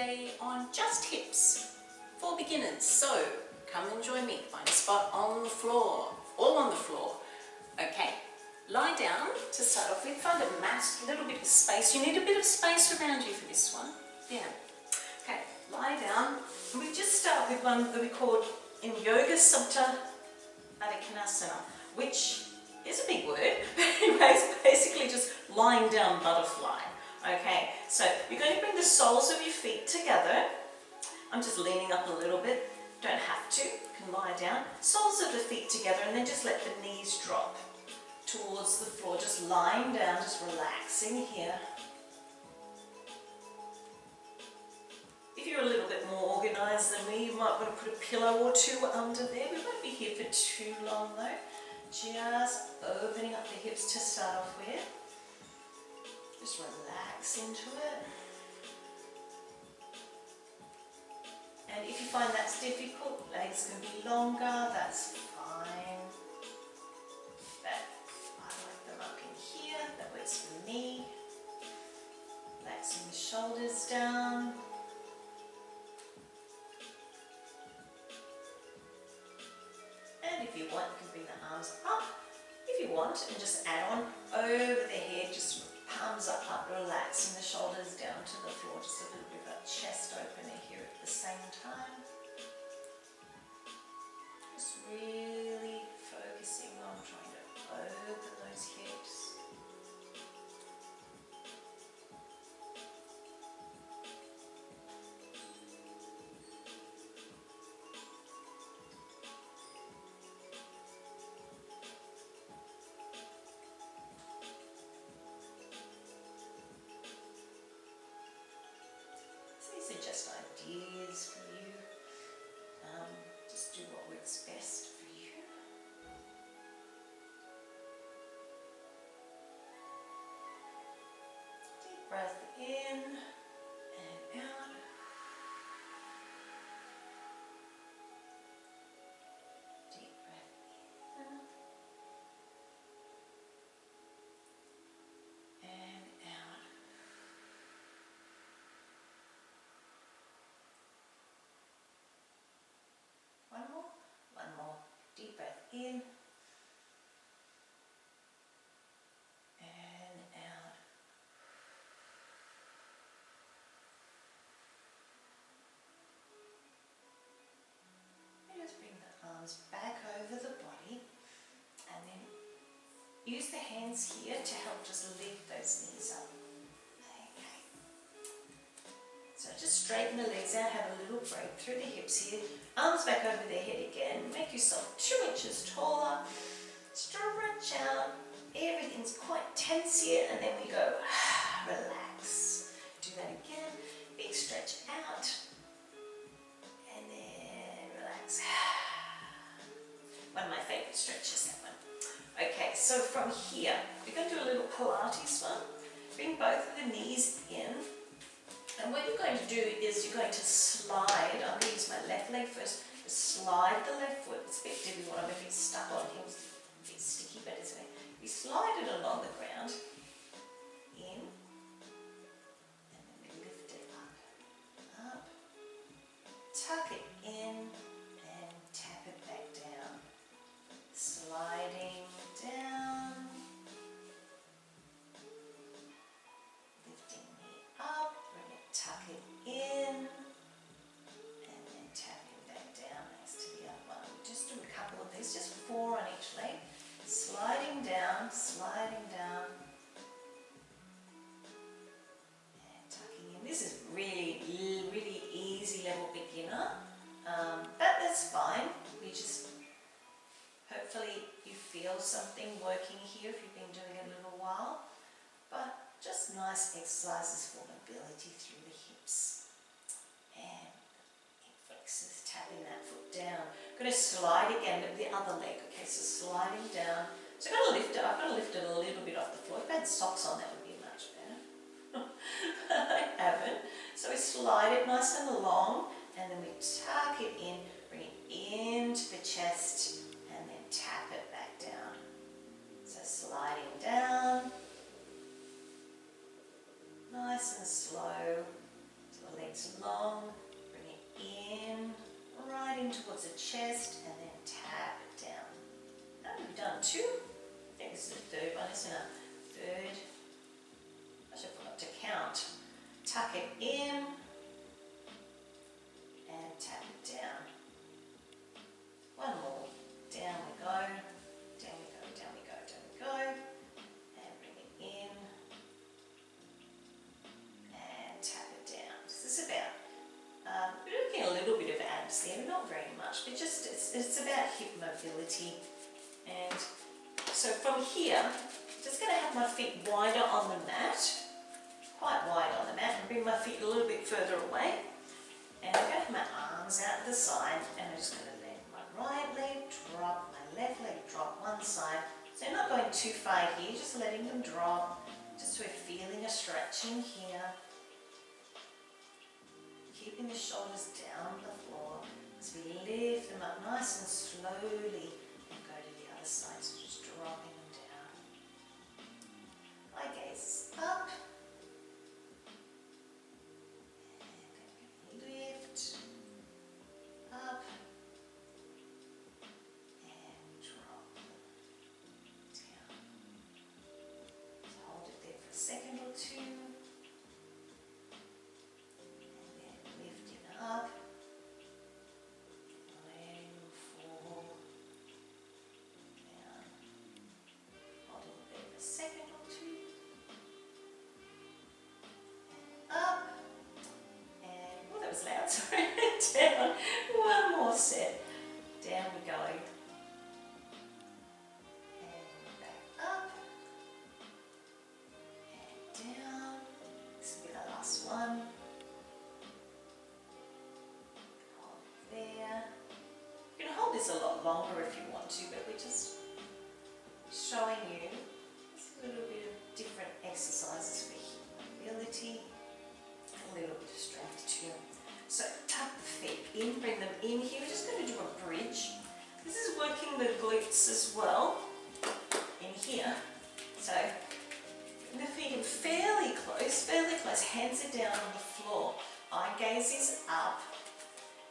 today on just hips for beginners. So come and join me. Find a spot on the floor, all on the floor. Okay, lie down to start off with. Find a mat, a little bit of space. You need a bit of space around you for this one. Yeah. Okay, lie down. And we just start with one that we call in yoga Supta Konasa, which is a big word, but anyways, basically just lying down butterfly. Okay, so you're going to bring the soles of your feet together. I'm just leaning up a little bit. Don't have to, you can lie down. Soles of the feet together and then just let the knees drop towards the floor. Just lying down, just relaxing here. If you're a little bit more organised than me, you might want to put a pillow or two under there. We won't be here for too long though. Just opening up the hips to start off with. Just relax into it. And if you find that's difficult, legs can be longer, that's fine. But I like them up in here, that works for me. Relaxing the shoulders down. And if you want, you can bring the arms up if you want and just add on over the head, just palms up, relaxing the shoulders down to the floor, just a little bit of a chest opener here at the same time. Just really focusing on trying to open those hips. These are just ideas for you. Just do what works best for you. Deep breath in and out. Deep breath in and out. One more. Deep breath in and out. And just bring the arms back over the body and then use the hands here to help just lift those knees up. Okay. So just straighten the legs out, have a little break through the hips here. Arms back over the head again. Make yourself 2 inches taller. Stretch out. Everything's quite tense here, and then we go relax. Do that again. Big stretch out. And then relax. One of my favourite stretches, that one. Okay, so from here, we're going to do a little Pilates one. Bring both of the knees in. And what you're going to do is you're going to slide. I'm going to use my left leg first. Just slide the left foot. It's a bit difficult. I'm a bit stuck on him. It's a bit sticky, but isn't it? You slide it along the ground. In. And then we lift it up. Up. Tuck it in. And tap it back down. Sliding down. Lifting me up. Tuck it in and then tapping back down next to the other one. Just do a couple of these, just 4 on each leg. Sliding down, and tucking in. This is really easy level beginner, but that's fine. We just, hopefully you feel something working here if you've been doing it a little while. But just nice exercises for mobility through the hips. And hip flexors, tapping that foot down. I'm going to slide again with the other leg. Okay, so sliding down. So I've got to lift it a little bit off the floor. If I had socks on, that would be much better. I haven't. So we slide it nice and long, and then we tuck it in, bring it into the chest, and then tap it back down. So sliding down. Nice and slow, so the legs long. 2. I think this is the third one, isn't it? Third. I should forgot to count. Tuck it in and tap it down. One more. Down we go. Down we go, down we go, down we go. And bring it in. And tap it down. This is about, we're looking at a little bit of abs there, not very much, but just it's about hip mobility. And so from here, just going to have my feet wider on the mat, quite wide on the mat, and bring my feet a little bit further away. And I'm going to have my arms out to the side, and I'm just going to let my right leg drop, my left leg drop one side. So I'm not going too far here, just letting them drop, just so we're feeling a stretching here. Keeping the shoulders down the floor as we lift them up nice and slowly and go to the other side, so just dropping them down. My gaze up. And then lift, up, and drop them down. So hold it there for a second or two. Up, letting them fall down, holding it there for a second or two, and up, and, oh that was loud, sorry, down, one more set, down we go, and back up, and down, this will be the last one. You can hold this a lot longer if you want to, but we're just showing you a little bit of different exercises for hip mobility, a little bit of strength too. So tuck the feet in, bring them in here. We're just going to do a bridge. This is working the glutes as well in here. So bring the feet in fairly close, hands are down on the floor. Eye gaze is up.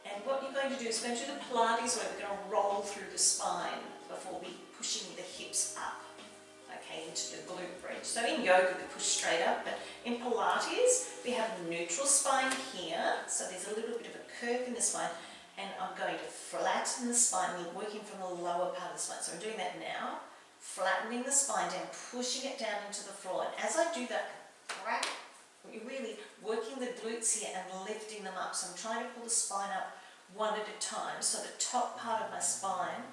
And what you're going to do is go to the Pilates where we're going to roll through the spine before we pushing the hips up, okay, into the glute bridge. So in yoga we push straight up, but in Pilates we have neutral spine here, so there's a little bit of a curve in the spine, and I'm going to flatten the spine. We're working from the lower part of the spine, so I'm doing that now, flattening the spine down, pushing it down into the floor, and as I do that, you're really working the glutes here and lifting them up. So I'm trying to pull the spine up one at a time. So the top part of my spine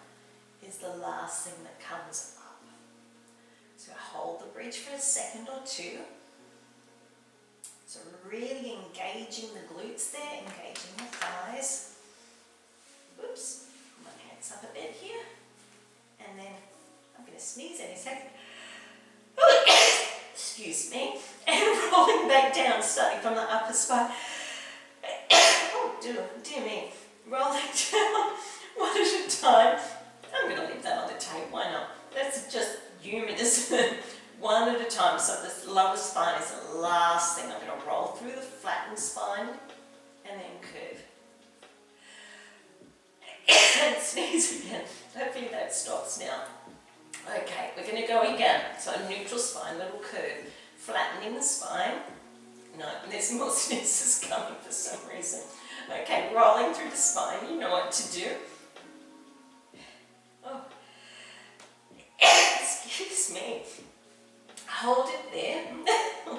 is the last thing that comes up. So I hold the bridge for a second or two. So really engaging the glutes there, engaging the thighs. Oops, my hands up a bit here. And then I'm going to sneeze any second. Excuse me, and rolling back down, starting from the upper spine. Oh, dear me. Rolling down one at a time. I'm going to leave that on the tape, why not? That's just humorous. One at a time. So this lower spine is the last thing. I'm going to roll through the flattened spine and then curve. And sneeze again. Hopefully that stops now. Okay, we're going to go again. So a neutral spine, little curve, flattening the spine. No, there's more sneezes coming for some reason. Okay, rolling through the spine, you know what to do. Oh, excuse me. Hold it there.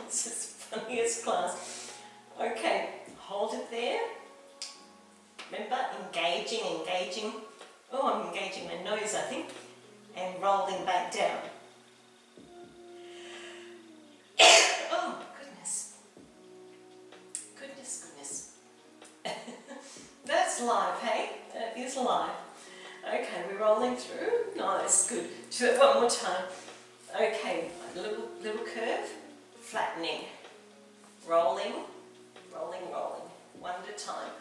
This is funny as class. Okay, hold it there. Remember, engaging. Oh, I'm engaging my nose, I think. And rolling back down. Oh, goodness. Goodness. That's live, hey? That is live. Okay, we're rolling through. Nice, good. Do it one more time. Okay, little curve, flattening, rolling. One at a time.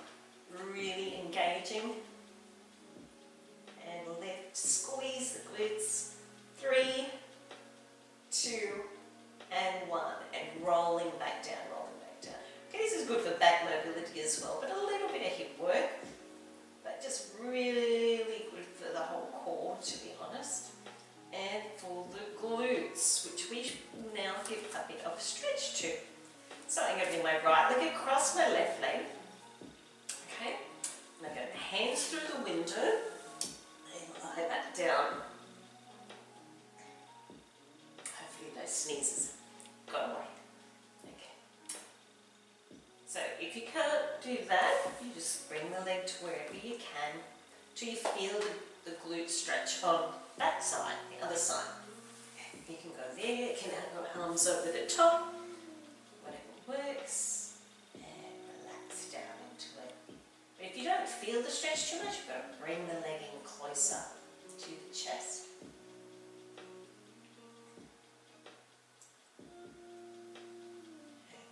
Really engaging. And lift, squeeze the glutes. 3, 2, and 1. And rolling back down. Okay, this is good for back mobility as well, but a little bit of hip work. But just really good for the whole core, to be honest. of a stretch too. So I'm going to bring my right leg across my left leg. Okay, and I'm going to hands through the window and lie back down. Hopefully those sneezes go away. Okay. So if you can't do that, you just bring the leg to wherever you can till you feel the glute stretch on that side, the other side. You can go there, you can go arms over the top, whatever works, and relax down into it. But if you don't feel the stretch too much, you've got to bring the leg in closer to the chest.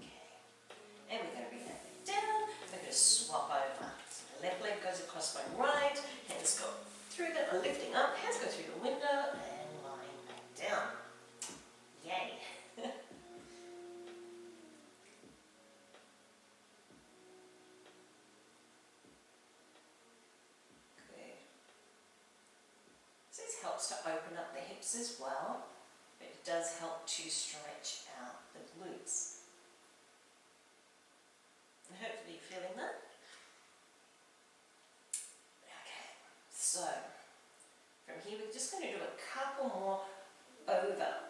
Okay, and we're going to bring that leg down, we're going to swap over. So the left leg goes across my right, hands go through them, I'm lifting up, hands go through the window, and lying back down. Yay! Good. So this helps to open up the hips as well, but it does help to stretch out the glutes. And hopefully you're feeling that. Okay, so from here we're just going to do a couple more over.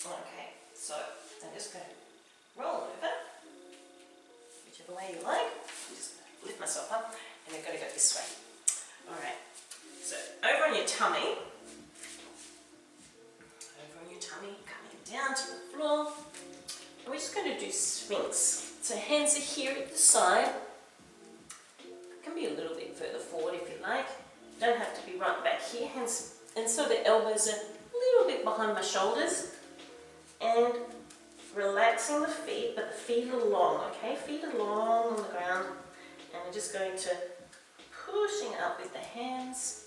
Okay, so I'm just going to roll over, whichever way you like. I'm just going to lift myself up and I'm going to go this way. Alright, so over on your tummy, coming down to the floor. And we're just going to do Sphinx. So hands are here at the side. It can be a little bit further forward if you like. Don't have to be right back here. Hands, and so the elbows are a little bit behind my shoulders. And relaxing the feet, but the feet are long, okay? Feet are long on the ground. And we're just going to pushing up with the hands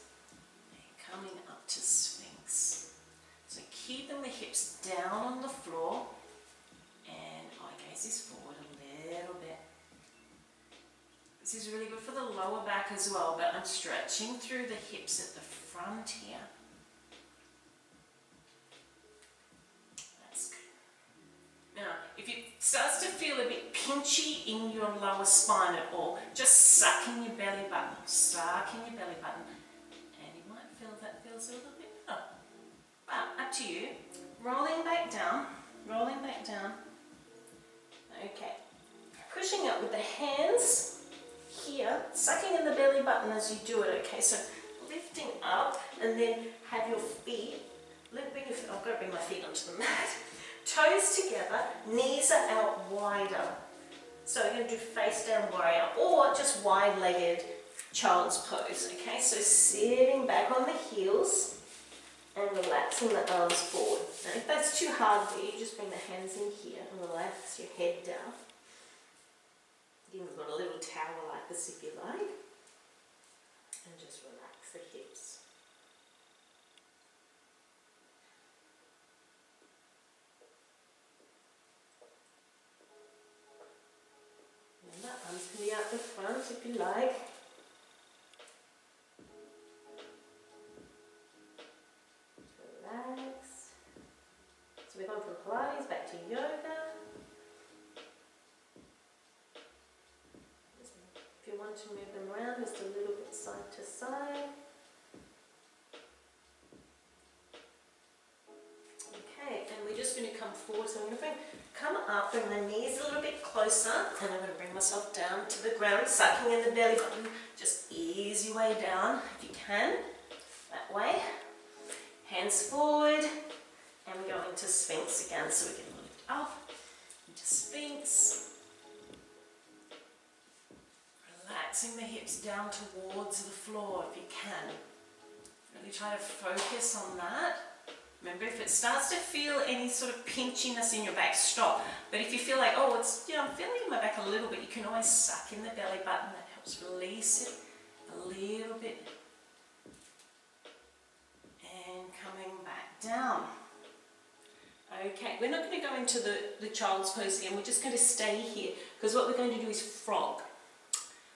and coming up to Sphinx. So keeping the hips down on the floor, and I gaze this forward a little bit. This is really good for the lower back as well, but I'm stretching through the hips at the front here. That's good. Now, if it starts to feel a bit pinchy in your lower spine at all, just suck in your belly button, and you might feel that feels a little bit better. But up to you. Rolling back down. Okay. Pushing up with the hands here, sucking in the belly button as you do it, okay? So lifting up and then have your feet, I've got to bring my feet onto the mat. Toes together, knees are out wider. So you're going to do face down warrior or just wide-legged child's pose, okay? So sitting back on the heels and relaxing the arms forward. Now if that's too hard for you, just bring the hands in here and relax your head down. You can put a little towel like this if you like. And just relax the hips. And the arms can be out the front if you like. Relax. So we've gone from Pilates back to yoga. If you want to move them around just a little bit side to side. Okay, and we're just going to come forward. So I'm going to come up, bring the knees a little bit closer, and I'm going to bring myself down to the ground, sucking in the belly button. Just ease your way down if you can. That way. Hands forward, and we go into Sphinx again, so we can lift up into Sphinx. Relaxing the hips down towards the floor if you can. Really try to focus on that. Remember, if it starts to feel any sort of pinchiness in your back, stop. But if you feel like, oh, it's, I'm feeling in my back a little bit, you can always suck in the belly button. That helps release it a little bit. And coming back down. Okay, we're not going to go into the child's pose again. We're just going to stay here because what we're going to do is frog.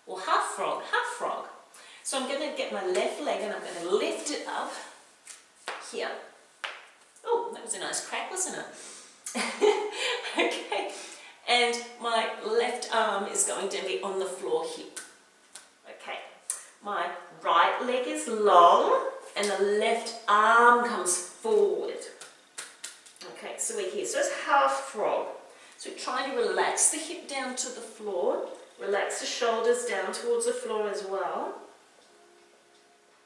Or half frog. So I'm going to get my left leg and I'm going to lift it up here. Oh, that was a nice crack, wasn't it? Okay, and my left arm is going to be on the floor here. Okay, my right leg is long and the left arm comes forward. Okay, so we're here. So it's half frog. So try to relax the hip down to the floor. Relax the shoulders down towards the floor as well.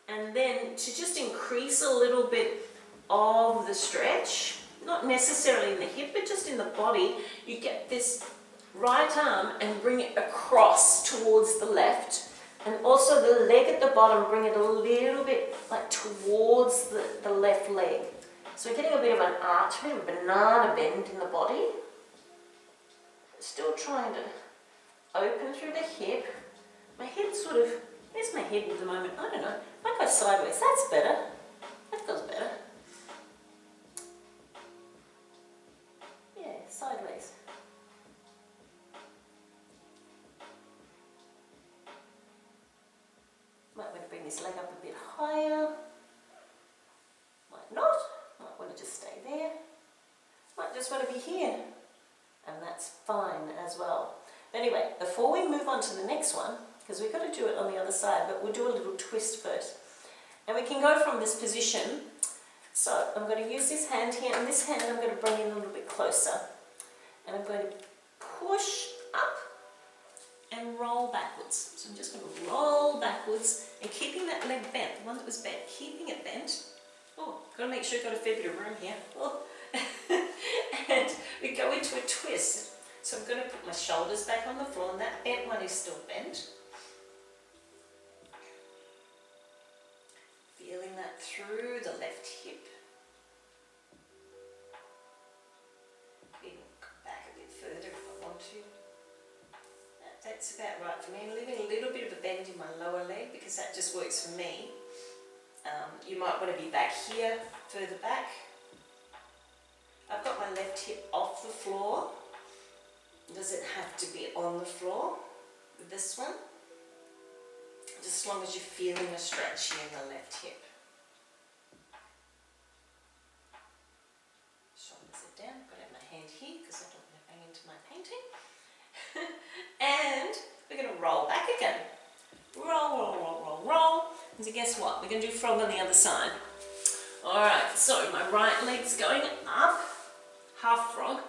And then to just increase a little bit of the stretch, not necessarily in the hip, but just in the body, you get this right arm and bring it across towards the left. And also the leg at the bottom, bring it a little bit like towards the left leg. So we're getting a bit of an arch, a bit of a banana bend in the body. Still trying to open through the hip. My head sort of, where's my head at the moment? I don't know. Might go sideways. That's better. That feels better. Yeah, sideways. Might want to bring this leg up a bit higher. Might not. Might want to just stay there. Might just want to be here. And that's fine as well. But anyway, before we move on to the next one, because we've got to do it on the other side, but we'll do a little twist first. And we can go from this position. So I'm going to use this hand here, and this hand I'm going to bring in a little bit closer. And I'm going to push up and roll backwards. So I'm just going to roll backwards and keeping that leg bent, the one that was bent, keeping it bent. Oh, got to make sure you've got a fair bit of room here. Oh. And we go into a twist. So I'm going to put my shoulders back on the floor, and that bent one is still bent. Feeling that through the left hip. Even go back a bit further if I want to. That's about right for me. I'm leaving a little bit of a bend in my lower leg because that just works for me. You might want to be back here, further back. I've got my left hip off the floor. Does it have to be on the floor with this one? Just as long as you're feeling a stretch here in the left hip. Shoulders are down. I've got to have my hand here because I don't want to bang into my painting. And we're going to roll back again. Roll, roll, roll, roll, roll. And so guess what? We're going to do frog on the other side. Alright, so my right leg's going up. Half frog.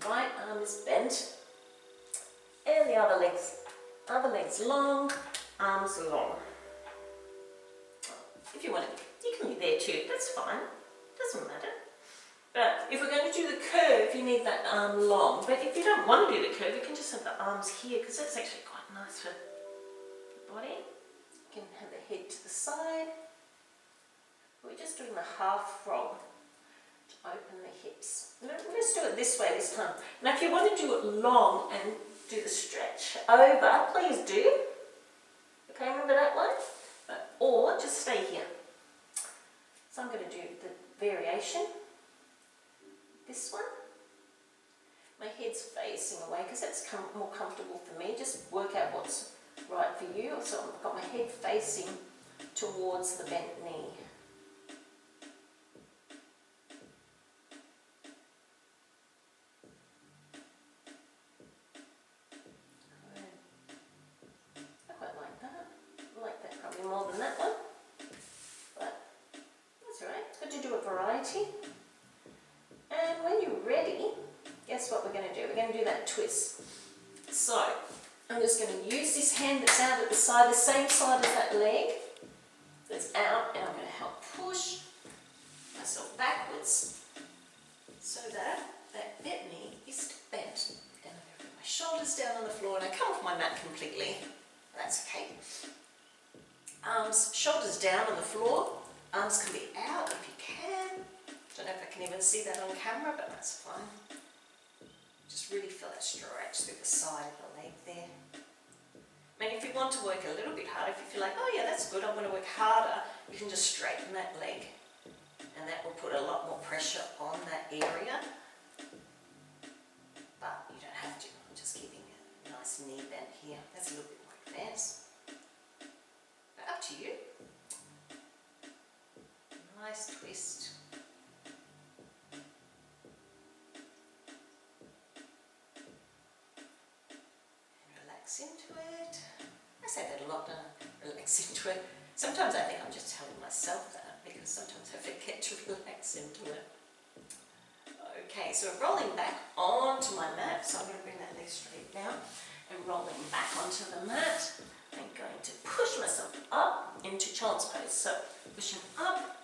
My right arm is bent. And the other leg's long, arms long. If you want to, you can be there too, that's fine. Doesn't matter. But if we're going to do the curve, you need that arm long. But if you don't want to do the curve, you can just have the arms here because that's actually quite nice for the body. You can have the head to the side. We're just doing the half frog. Open the hips. Let's do it this way this time. Now if you want to do it long and do the stretch over, please do. Okay, remember that one? Or just stay here. So I'm going to do the variation. This one. My head's facing away because that's more comfortable for me. Just work out what's right for you. So I've got my head facing towards the bent knee. More than that one, but that's alright. It's good to do a variety. And when you're ready, guess what we're going to do? We're going to do that twist. So I'm just going to use this hand that's out at the side, the same side as that leg that's out, and I'm going to help push myself backwards so that that bent knee is bent. Then I'm going to put my shoulders down on the floor, and I come off my mat completely. That's okay. Arms, shoulders down on the floor. Arms can be out if you can. Don't know if I can even see that on camera, but that's fine. Just really feel that stretch through the side of the leg there. I mean, if you want to work a little bit harder, if you feel like, oh yeah, that's good, I want to work harder, you can just straighten that leg. And that will put a lot more pressure on that area. But you don't have to. I'm just keeping a nice knee bent here. That's a little bit more advanced. Up to you. Nice twist. relax into it. Sometimes I think I'm just telling myself that because sometimes I forget to relax into it. Okay, so rolling back onto my mat, so I'm going to bring that leg straight down and rolling back onto the mat. I'm going to push myself up into child's pose. So pushing up,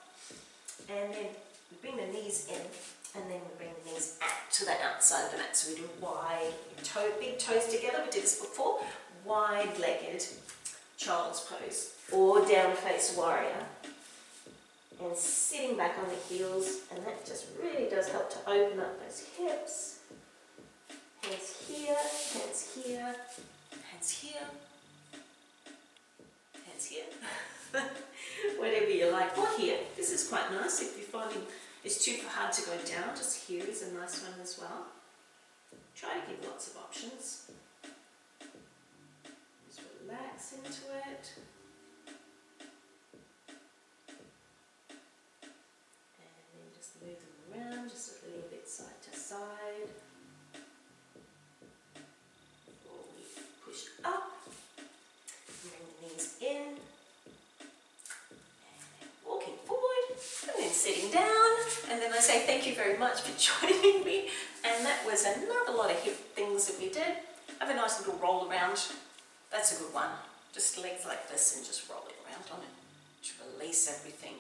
and then we bring the knees in, and then we bring the knees out to the outside of the mat. So we do wide toe, big toes together. We did this before. Wide-legged child's pose or down face warrior. And sitting back on the heels, and that just really does help to open up those hips. Hands here, hands here, hands here, hands here. Whatever you like. Or here. This is quite nice if you're finding it's too hard to go down. Just here is a nice one as well. Try to give lots of options. Just relax into it. Move them around just a little bit side to side. Before we push up, bring the knees in, and then walking forward, and then sitting down, and then I say thank you very much for joining me. And that was another lot of hip things that we did. Have a nice little roll around. That's a good one. Just legs like this and just rolling around on it to release everything.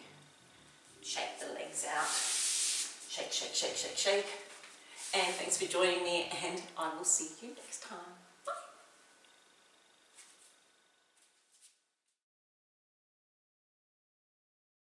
Shake the legs out. Shake, shake, shake, shake, shake. And thanks for joining me, and I will see you next time.